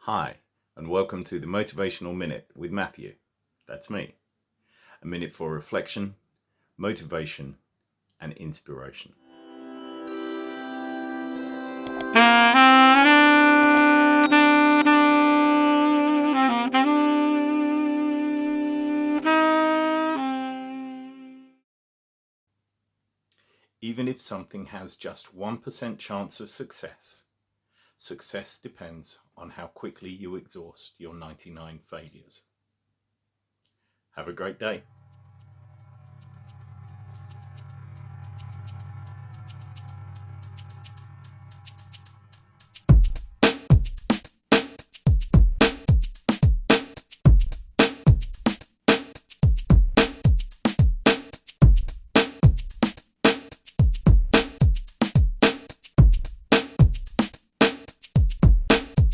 Hi, and welcome to the Motivational Minute with Matthew. That's me. A minute for reflection, motivation, and inspiration. Even if something has just 1% chance of success, success depends on how quickly you exhaust your 99 failures. Have a great day.